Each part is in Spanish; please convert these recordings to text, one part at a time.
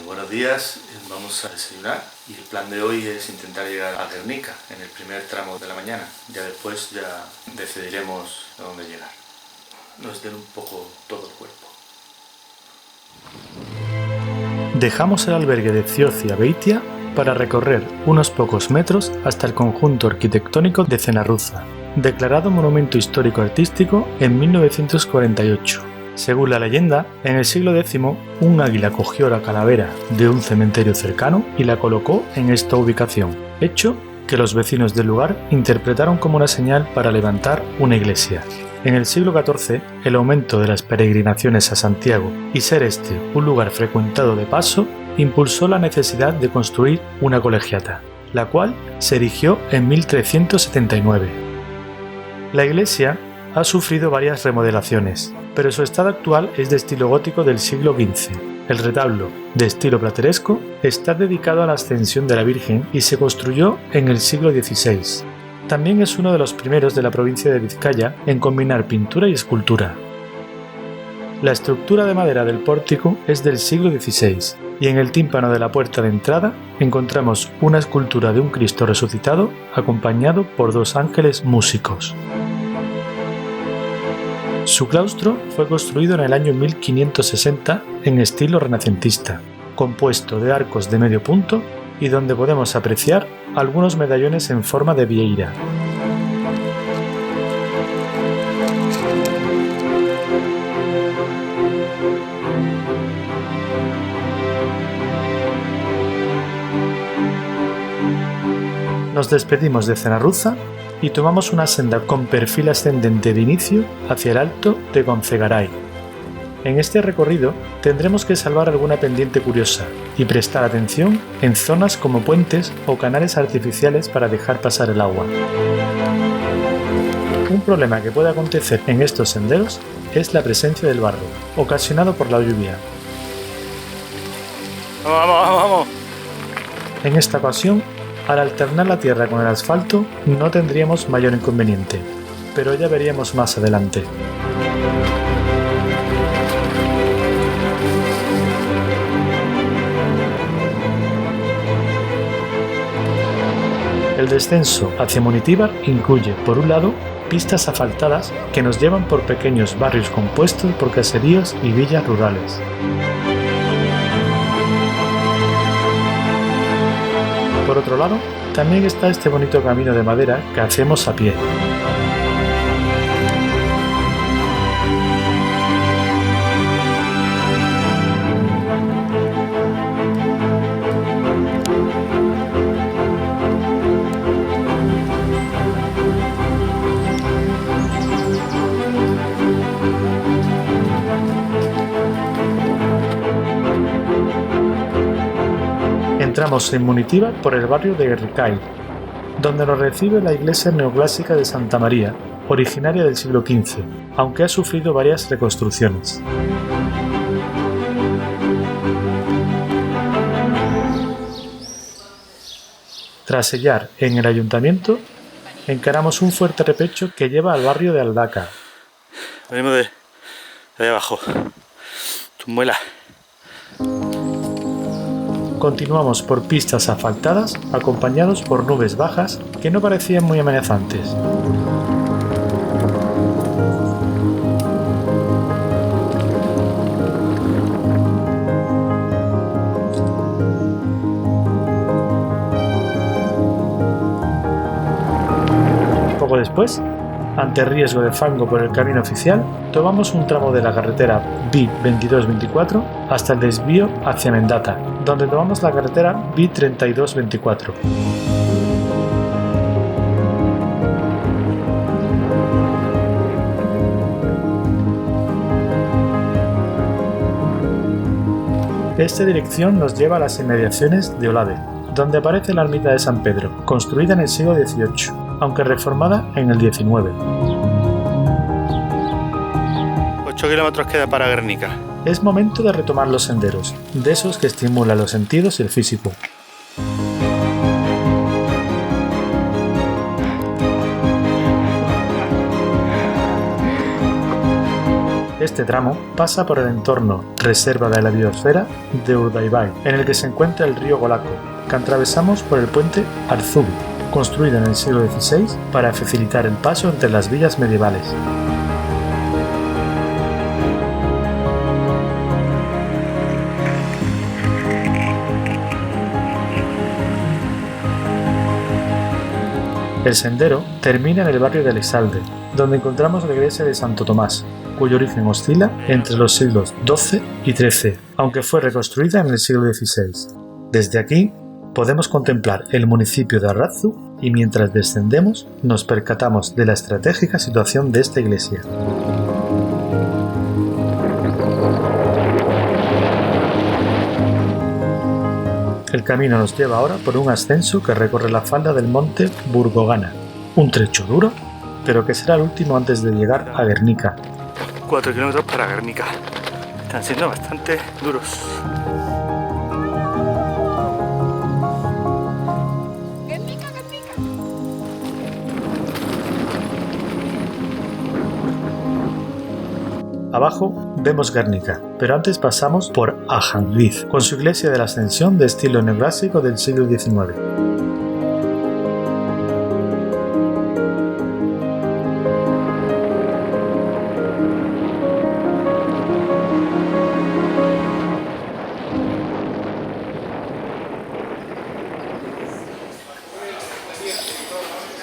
Buenos días, vamos a desayunar y el plan de hoy es intentar llegar a Guernica en el primer tramo de la mañana. Ya después decidiremos a dónde llegar. Nos den un poco todo el cuerpo. Dejamos el albergue de Ciocia Beitia para recorrer unos pocos metros hasta el conjunto arquitectónico de Cenarruza, declarado Monumento Histórico Artístico en 1948. Según la leyenda, en el siglo X, un águila cogió la calavera de un cementerio cercano y la colocó en esta ubicación, hecho que los vecinos del lugar interpretaron como una señal para levantar una iglesia. En el siglo XIV, el aumento de las peregrinaciones a Santiago y ser este un lugar frecuentado de paso, impulsó la necesidad de construir una colegiata, la cual se erigió en 1379. La iglesia ha sufrido varias remodelaciones, pero su estado actual es de estilo gótico del siglo XV. El retablo, de estilo plateresco, está dedicado a la Ascensión de la Virgen y se construyó en el siglo XVI. También es uno de los primeros de la provincia de Vizcaya en combinar pintura y escultura. La estructura de madera del pórtico es del siglo XVI y en el tímpano de la puerta de entrada encontramos una escultura de un Cristo resucitado acompañado por dos ángeles músicos. Su claustro fue construido en el año 1560 en estilo renacentista, compuesto de arcos de medio punto y donde podemos apreciar algunos medallones en forma de vieira. Nos despedimos de Cenarruza y tomamos una senda con perfil ascendente de inicio hacia el alto de Goncegaray. En este recorrido tendremos que salvar alguna pendiente curiosa y prestar atención en zonas como puentes o canales artificiales para dejar pasar el agua. Un problema que puede acontecer en estos senderos es la presencia del barro, ocasionado por la lluvia. ¡Vamos! En esta ocasión, al alternar la tierra con el asfalto no tendríamos mayor inconveniente, pero ya veríamos más adelante. El descenso hacia Munitíbar incluye, por un lado, pistas asfaltadas que nos llevan por pequeños barrios compuestos por caseríos y villas rurales. Por otro lado, también está este bonito camino de madera que hacemos a pie. Entramos en Munitíbar por el barrio de Guerricay, donde nos recibe la iglesia neoclásica de Santa María, originaria del siglo XV, aunque ha sufrido varias reconstrucciones. Tras sellar en el ayuntamiento, encaramos un fuerte repecho que lleva al barrio de Aldaca. Venimos de ahí abajo. Tumbuela. Continuamos por pistas asfaltadas acompañados por nubes bajas que no parecían muy amenazantes. Poco después, ante riesgo de fango por el camino oficial, tomamos un tramo de la carretera B2224 hasta el desvío hacia Mendata, donde tomamos la carretera B3224. Esta dirección nos lleva a las inmediaciones de Olave, donde aparece la ermita de San Pedro, construida en el siglo XVIII, aunque reformada en el XIX. 8 kilómetros queda para Guernica. Es momento de retomar los senderos, de esos que estimulan los sentidos y el físico. Este tramo pasa por el entorno Reserva de la Biosfera de Urdaibai, en el que se encuentra el río Golaco, que atravesamos por el puente Arzubi, construido en el siglo XVI para facilitar el paso entre las villas medievales. El sendero termina en el barrio de Elizalde, donde encontramos la iglesia de Santo Tomás, cuyo origen oscila entre los siglos XII y XIII, aunque fue reconstruida en el siglo XVI. Desde aquí podemos contemplar el municipio de Arratzu y mientras descendemos nos percatamos de la estratégica situación de esta iglesia. El camino nos lleva ahora por un ascenso que recorre la falda del monte Burgogana, un trecho duro, pero que será el último antes de llegar a Guernica. 4 kilómetros para Guernica. Están siendo bastante duros. Abajo vemos Guernica, pero antes pasamos por Ajangliz, con su iglesia de la Ascensión de estilo neoclásico del siglo XIX.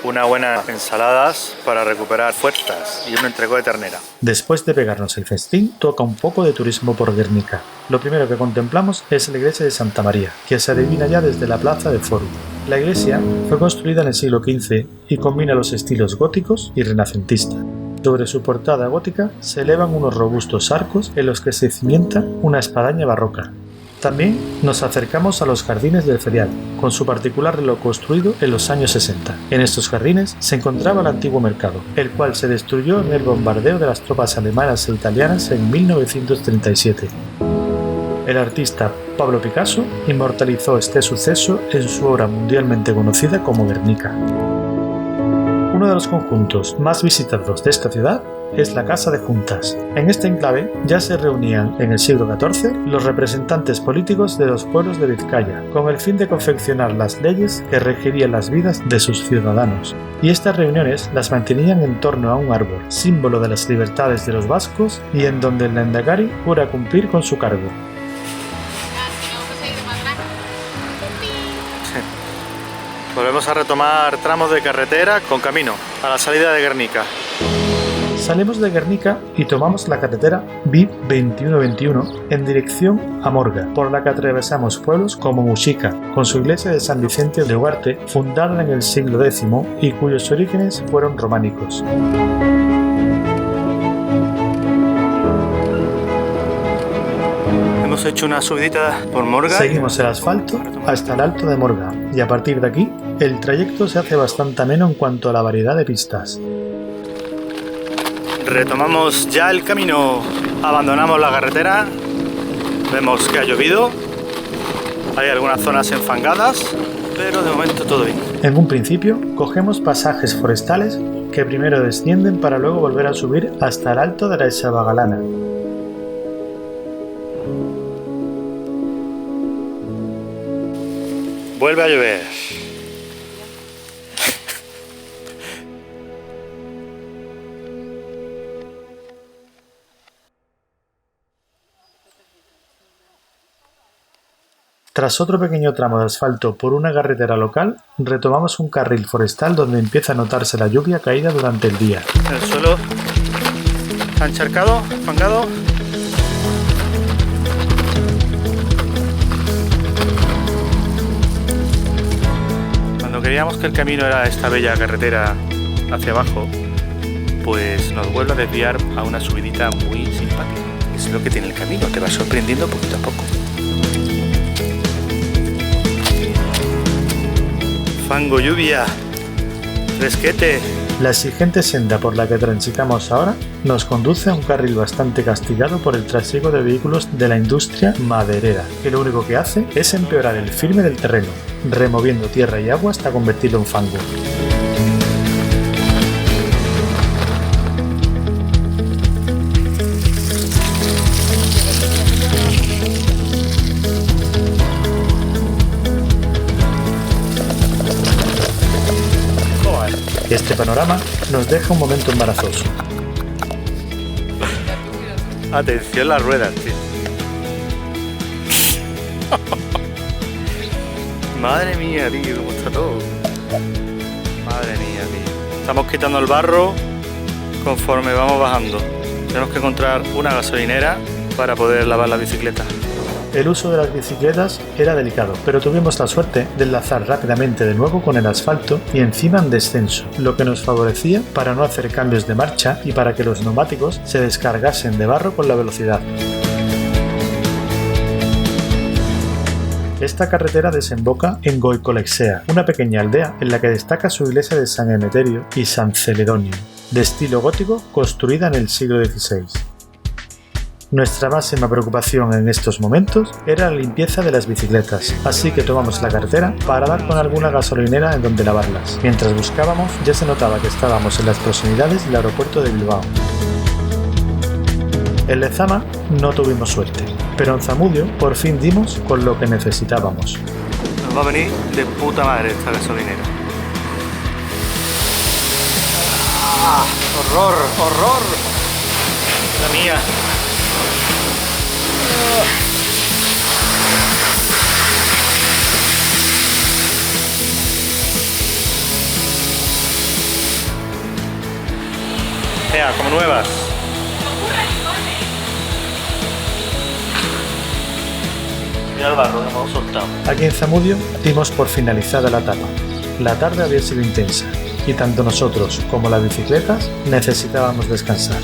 Unas buenas ensaladas para recuperar fuerzas y un entrecot de ternera. Después de pegarnos el festín, toca un poco de turismo por Guernica. Lo primero que contemplamos es la iglesia de Santa María, que se adivina ya desde la plaza de Forum. La iglesia fue construida en el siglo XV y combina los estilos góticos y renacentista. Sobre su portada gótica se elevan unos robustos arcos en los que se cimienta una espadaña barroca. También nos acercamos a los jardines del ferial, con su particular reloj construido en los años 60. En estos jardines se encontraba el antiguo mercado, el cual se destruyó en el bombardeo de las tropas alemanas e italianas en 1937. El artista Pablo Picasso inmortalizó este suceso en su obra mundialmente conocida como Guernica. Uno de los conjuntos más visitados de esta ciudad es la Casa de Juntas. En este enclave ya se reunían en el siglo XIV los representantes políticos de los pueblos de Vizcaya, con el fin de confeccionar las leyes que regirían las vidas de sus ciudadanos. Y estas reuniones las mantenían en torno a un árbol, símbolo de las libertades de los vascos y en donde el Lehendakari jura cumplir con su cargo. Volvemos a retomar tramos de carretera con camino a la salida de Guernica. Salimos de Guernica y tomamos la carretera BIP 2121 en dirección a Morga, por la que atravesamos pueblos como Muxica, con su iglesia de San Vicente de Ugarte, fundada en el siglo X y cuyos orígenes fueron románicos. Hemos hecho una subidita por Morga. Seguimos el asfalto hasta el Alto de Morga y a partir de aquí el trayecto se hace bastante ameno en cuanto a la variedad de pistas. Retomamos ya el camino, abandonamos la carretera, vemos que ha llovido, hay algunas zonas enfangadas, pero de momento todo bien. En un principio cogemos pasajes forestales que primero descienden para luego volver a subir hasta el alto de la Esabagalana. Vuelve a llover. Tras otro pequeño tramo de asfalto por una carretera local, retomamos un carril forestal donde empieza a notarse la lluvia caída durante el día. El suelo está encharcado, fangado. Cuando creíamos que el camino era esta bella carretera hacia abajo, pues nos vuelve a desviar a una subidita muy simpática. Es lo que tiene el camino, te va sorprendiendo poquito a poco. Fango, lluvia, fresquete. La exigente senda por la que transitamos ahora nos conduce a un carril bastante castigado por el trasiego de vehículos de la industria maderera, que lo único que hace es empeorar el firme del terreno, removiendo tierra y agua hasta convertirlo en fango. Este panorama nos deja un momento embarazoso. Atención las ruedas, tío. Madre mía, tío, cómo está todo. Madre mía, tío. Estamos quitando el barro conforme vamos bajando. Tenemos que encontrar una gasolinera para poder lavar la bicicleta. El uso de las bicicletas era delicado, pero tuvimos la suerte de enlazar rápidamente de nuevo con el asfalto y encima en descenso, lo que nos favorecía para no hacer cambios de marcha y para que los neumáticos se descargasen de barro con la velocidad. Esta carretera desemboca en Goicolexea, una pequeña aldea en la que destaca su iglesia de San Emeterio y San Celedonio, de estilo gótico, construida en el siglo XVI. Nuestra máxima preocupación en estos momentos era la limpieza de las bicicletas, así que tomamos la carretera para dar con alguna gasolinera en donde lavarlas. Mientras buscábamos, ya se notaba que estábamos en las proximidades del aeropuerto de Bilbao. En Lezama no tuvimos suerte, pero en Zamudio por fin dimos con lo que necesitábamos. Nos va a venir de puta madre esta gasolinera. ¡Ah! ¡Horror! ¡Horror! ¡La mía! Vea, como nuevas. Mira el barro que hemos soltado. Aquí en Zamudio dimos por finalizada la etapa. La tarde había sido intensa y tanto nosotros como las bicicletas necesitábamos descansar.